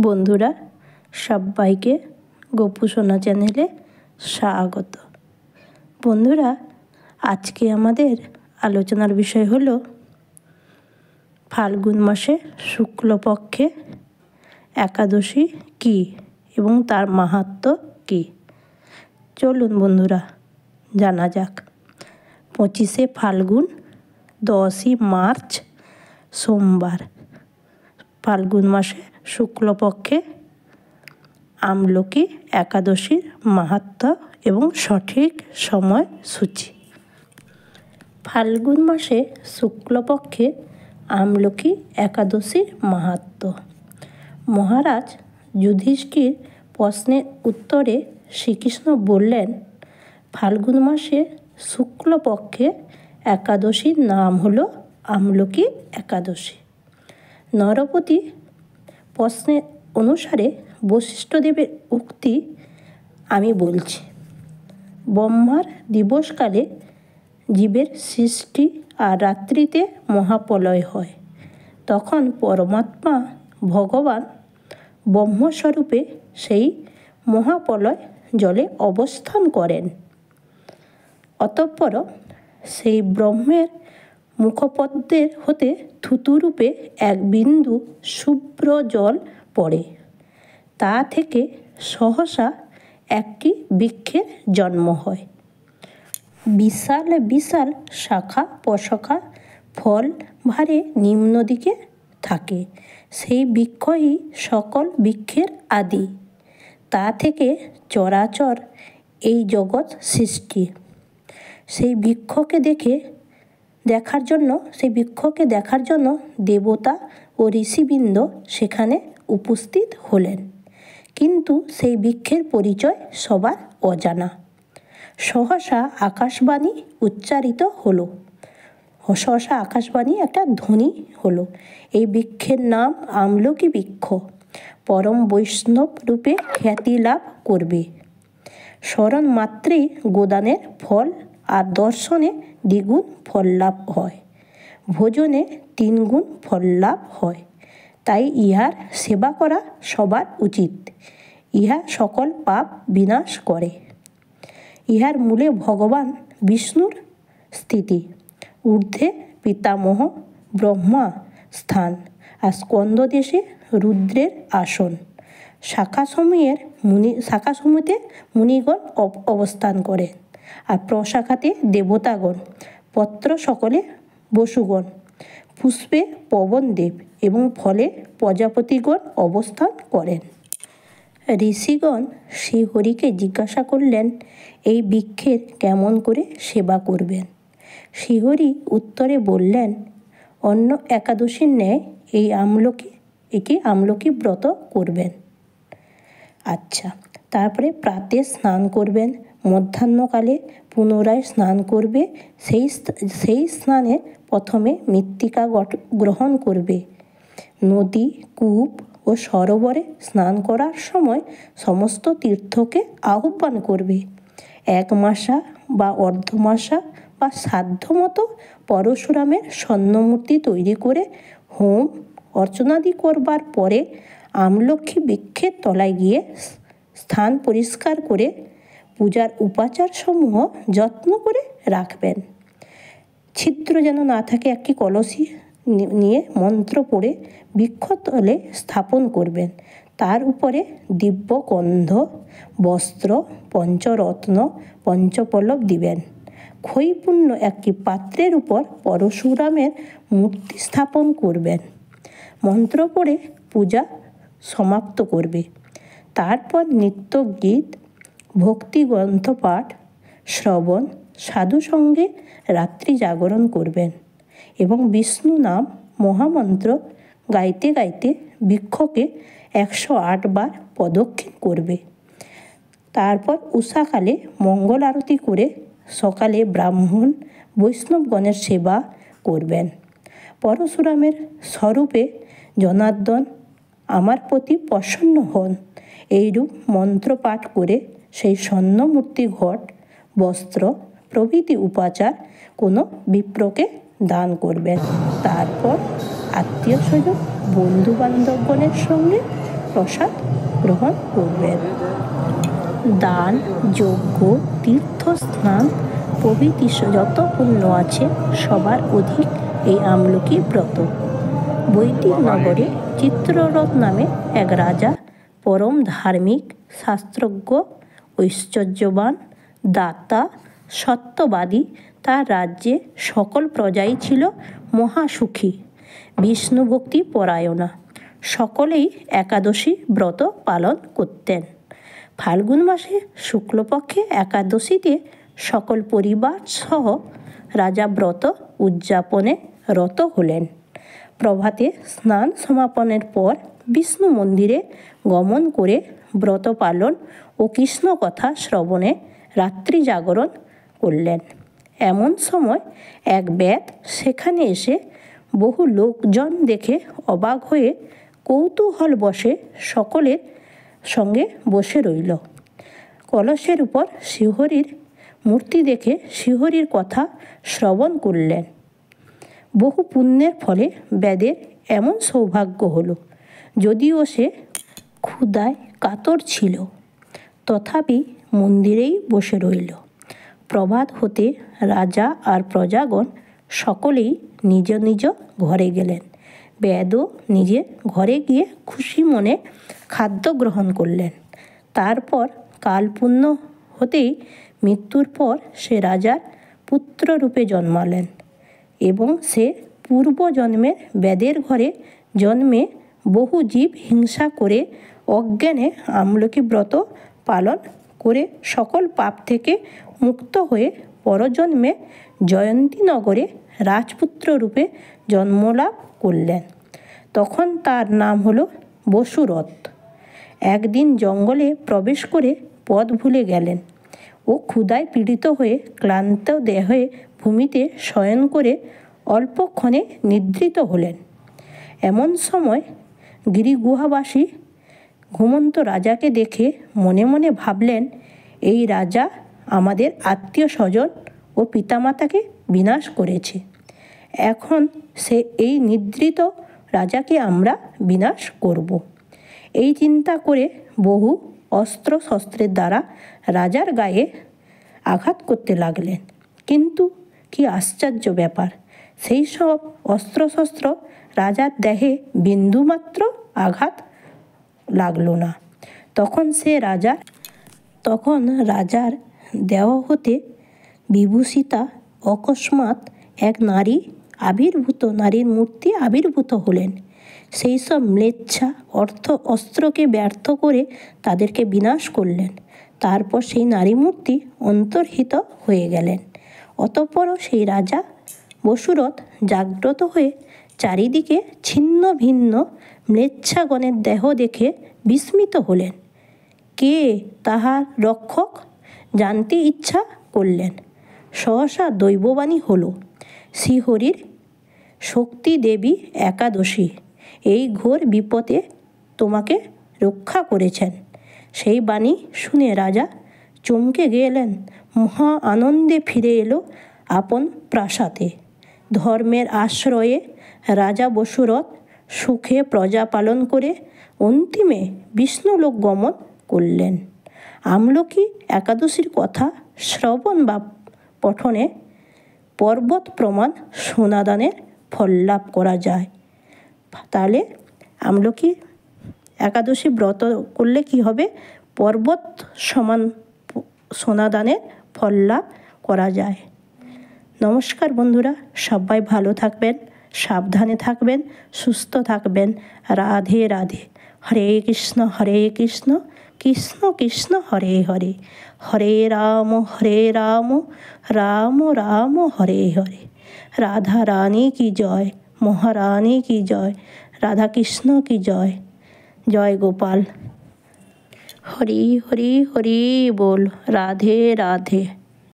বন্ধুরা, সবাইকে গপু সোনা চ্যানেলে স্বাগত। বন্ধুরা, আজকে আমাদের আলোচনার বিষয় হলো ফাল্গুন মাসে শুক্লপক্ষে একাদশী কী এবং তার মাহাত্ম্য কী। চলুন বন্ধুরা জানা যাক। 25শে ফাল্গুন 10ই মার্চ সোমবার, ফাল্গুন মাসে শুক্লপক্ষে আমলকি একাদশীর মাহাত্ম্য এবং সঠিক সময়সূচি। ফাল্গুন মাসে শুক্লপক্ষে আমলকি একাদশীর মাহাত্ম্য। মহারাজ যুধিষ্ঠির প্রশ্নের উত্তরে শ্রীকৃষ্ণ বললেন, ফাল্গুন মাসে শুক্লপক্ষে একাদশীর নাম হলো আমলকি একাদশী। নরপতি প্রশ্নের অনুসারে বশিষ্ঠদেবের উক্তি আমি বলছি। ব্রহ্মার দিবসকালে জীবের সৃষ্টি আর রাত্রিতে মহাপ্রলয় হয়। তখন পরমাত্মা ভগবান ব্রহ্মস্বরূপে সেই মহাপ্রলয় জলে অবস্থান করেন। অতঃপর সেই ব্রহ্মের মুখপদ্মের হতে থুতুরূপে এক বিন্দু শুভ্র জল পড়ে। তা থেকে সহসা একটি বৃক্ষের জন্ম হয়। বিশাল বিশাল শাখা প্রশাখা ফল ভারে নিম্ন দিকে থাকে। সেই বৃক্ষই সকল বৃক্ষের আদি। তা থেকে চরাচর এই জগৎ সৃষ্টি। সেই বৃক্ষকে দেখার জন্য দেবতা ও ঋষিবৃন্দ সেখানে উপস্থিত হলেন। কিন্তু সেই বৃক্ষের পরিচয় সবার অজানা। সহসা আকাশবাণী উচ্চারিত হলো। সহসা আকাশবাণী একটা ধ্বনি হলো, এই বৃক্ষের নাম আমলকি বৃক্ষ। পরম বৈষ্ণব রূপে খ্যাতি লাভ করবে। স্মরণ মাত্রেই গোদানের ফল আর দর্শনে দ্বিগুণ ফল লাভ হয়। ভোজনে 3 গুণ ফল লাভ হয়। তাই ইহার সেবা করা সবার উচিত। ইহা সকল পাপ বিনাশ করে। ইহার মূলে ভগবান বিষ্ণুর স্থিতি, ঊর্ধ্বে পিতামহ ব্রহ্মা স্থান, আর স্কন্দদেশে রুদ্রের আসন। শাখাসমূহে মুনিগণ অবস্থান করেন, আর প্রশাখাতে দেবতাগণ, পত্র সকলে বসুগণ, পুষ্পে পবনদেব এবং ফলে প্রজাপতিগণ অবস্থান করেন। ঋষিগণ শ্রীহরিকে জিজ্ঞাসা করলেন, এই বৃক্ষের কেমন করে সেবা করবেন? শ্রীহরি উত্তরে বললেন, অন্য একাদশীর ন্যায় একে আমলকি ব্রত করবেন। আচ্ছা, তারপরে প্রাতে স্নান করবেন, মধ্যাহ্নকালে পুনরায় স্নান করবে। সেই স্নানে প্রথমে মৃত্তিকা গ্রহণ করবে। নদী, কূপ ও সরোবরে স্নান করার সময় সমস্ত তীর্থকে আহ্বান করবে। 1 মাসা বা অর্ধমাসা বা সাধ্যমতো পরশুরামের স্বর্ণমূর্তি তৈরি করে হোম অর্চনাদি করবার পরে আমলকি বৃক্ষের তলায় গিয়ে স্থান পরিষ্কার করে পূজার উপাচারসমূহ যত্ন করে রাখবেন। ছিদ্র যেন না থাকে একটি কলসি নিয়ে মন্ত্র পড়ে বৃক্ষতলে স্থাপন করবেন। তার উপরে দিব্যগন্ধ, বস্ত্র, পঞ্চরত্ন, পঞ্চপল্লব দিবেন। ক্ষয়পূর্ণ একটি পাত্রের উপর পরশুরামের মূর্তি স্থাপন করবেন। মন্ত্র পড়ে পূজা সমাপ্ত করবে। তারপর নিত্য গীত, ভক্তি গ্রন্থ পাঠ, শ্রবণ, সাধু সঙ্গে রাত্রি জাগরণ করবেন এবং বিষ্ণু নাম মহামন্ত্র গাইতে গাইতে বৃক্ষকে 108 বার প্রদক্ষিণ করবে। তারপর উষাকালে মঙ্গল আরতি করে সকালে ব্রাহ্মণ বৈষ্ণবগণের সেবা করবেন। পরশুরামের স্বরূপে জনার্দন আমার প্রতি প্রসন্ন হন, এইরূপ মন্ত্র পাঠ করে সেই স্বর্ণমূর্তি, ঘট, বস্ত্র প্রভৃতি উপাচার কোনো বিপ্রকে দান করবেন। তারপর আত্মীয় স্বজন বন্ধু বান্ধবগণের সঙ্গে প্রসাদ গ্রহণ করবেন। দান, যজ্ঞ, তীর্থ স্নান প্রভৃতি যত পুণ্য আছে সবার অধিক এই আমলকি ব্রত। বৈদিক নগরে চিত্ররথ নামে এক রাজা, পরম ধার্মিক, শাস্ত্রজ্ঞ, ঐশ্বর্যবান, দাতা, সত্যবাদী। তার রাজ্যে সকল প্রজাই ছিল মহাসুখী, বিষ্ণুভক্তি পরায়ণা। সকলেই একাদশী ব্রত পালন করতেন। ফাল্গুন মাসে শুক্লপক্ষে একাদশীতে সকল পরিবার সহ রাজা ব্রত উদযাপনে রত হলেন। প্রভাতে স্নান সমাপনের পর বিষ্ণু মন্দিরে গমন করে ব্রত পালন ও কৃষ্ণ কথা শ্রবণে রাত্রি জাগরণ করলেন। এমন সময় এক ব্যাধ সেখানে এসে বহু লোকজন দেখে অবাক হয়ে কৌতূহল বশে সকলের সঙ্গে বসে রইল। কলসের উপর শ্রীহরির মূর্তি দেখে শ্রীহরির কথা শ্রবণ করলেন। বহু পুণ্যের ফলে ব্যাধের এমন সৌভাগ্য হলো। যদিও সে ক্ষুধায় কাতর ছিল, তথাপি মন্দিরেই বসে রইল। প্রভাত হতে রাজা আর প্রজাগণ সকলেই নিজ নিজ ঘরে গেলেন। ব্যাধও নিজের ঘরে গিয়ে খুশি মনে খাদ্য গ্রহণ করলেন। তারপর কালপূর্ণ হতেই মৃত্যুর পর সে রাজার পুত্ররূপে জন্মালেন এবং সে পূর্বজন্মের ব্যাধের ঘরে জন্মে বহু জীব হিংসা করে অজ্ঞানে আমলকি ব্রত পালন করে সকল পাপ থেকে মুক্ত হয়ে পরজন্মে জয়ন্তীনগরে রাজপুত্র রূপে জন্মলাভ করলেন। তখন তার নাম হলো বসুরথ। একদিন জঙ্গলে প্রবেশ করে পথ ভুলে গেলেন ও ক্ষুধায় পীড়িত হয়ে ক্লান্ত দেহে ভূমিতে শয়ন করে অল্পক্ষণে নিদ্রিত হলেন। এমন সময় গিরিগুহাবাসী ঘুমন্ত রাজাকে দেখে মনে মনে ভাবলেন, এই রাজা আমাদের আত্মীয় স্বজন ও পিতামাতাকে বিনাশ করেছে। এখন সে এই নিদ্রিত রাজাকে আমরা বিনাশ করব। এই চিন্তা করে বহু অস্ত্র শস্ত্রের দ্বারা রাজার গায়ে আঘাত করতে লাগলেন। কিন্তু কি আশ্চর্য ব্যাপার, সেই সব অস্ত্রশস্ত্র রাজার দেহে বিন্দুমাত্র আঘাত লাগলো না। তখন রাজার দেহ হতে বিভূষিতা অকস্মাৎ এক নারীর মূর্তি আবির্ভূত হলেন। সেই সব ম্লেচ্ছা অস্ত্রকে ব্যর্থ করে তাদেরকে বিনাশ করলেন। তারপর সেই নারী মূর্তি অন্তর্হিত হয়ে গেলেন। অতঃপর সেই রাজা বসুরথ জাগ্রত হয়ে চারিদিকে ছিন্ন ভিন্ন ম্লেচ্ছাগণের দেহ দেখে বিস্মিত হলেন। কে তাহার রক্ষক জানতে ইচ্ছা করলেন। সহসা দৈববাণী হলো, শ্রীহরির শক্তি দেবী একাদশী এই ঘোর বিপদে তোমাকে রক্ষা করেছেন। সেই বাণী শুনে রাজা চমকে গেলেন। মহা আনন্দে ফিরে এলো আপন প্রাসাদে। ধর্মের আশ্রয়ে রাজা বসুরথ সুখে প্রজা পালন করে অন্তিমে বিষ্ণুলোক গমন করলেন। আমলকি একাদশীর কথা শ্রবণ বা পঠনে পর্বত প্রমাণ সোনাদানের ফল লাভ করা যায়। তাহলে আমলকি একাদশী ব্রত করলে কি হবে? পর্বত সমান সোনাদানের ফল লাভ করা যায়। নমস্কার বন্ধুরা, সবাই ভালো থাকবেন, সাবধানে থাকবেন, সুস্থ থাকবেন। রাধে রাধে। হরে কৃষ্ণ কৃষ্ণ কৃষ্ণ হরে হরে, হরে রাম রাম রাম হরে হরে। রাধা রানী কি জয়, মহারানী কি জয়, রাধা কৃষ্ণ কি জয়। জয় গোপাল। হরি হরি হরি বল। রাধে রাধে।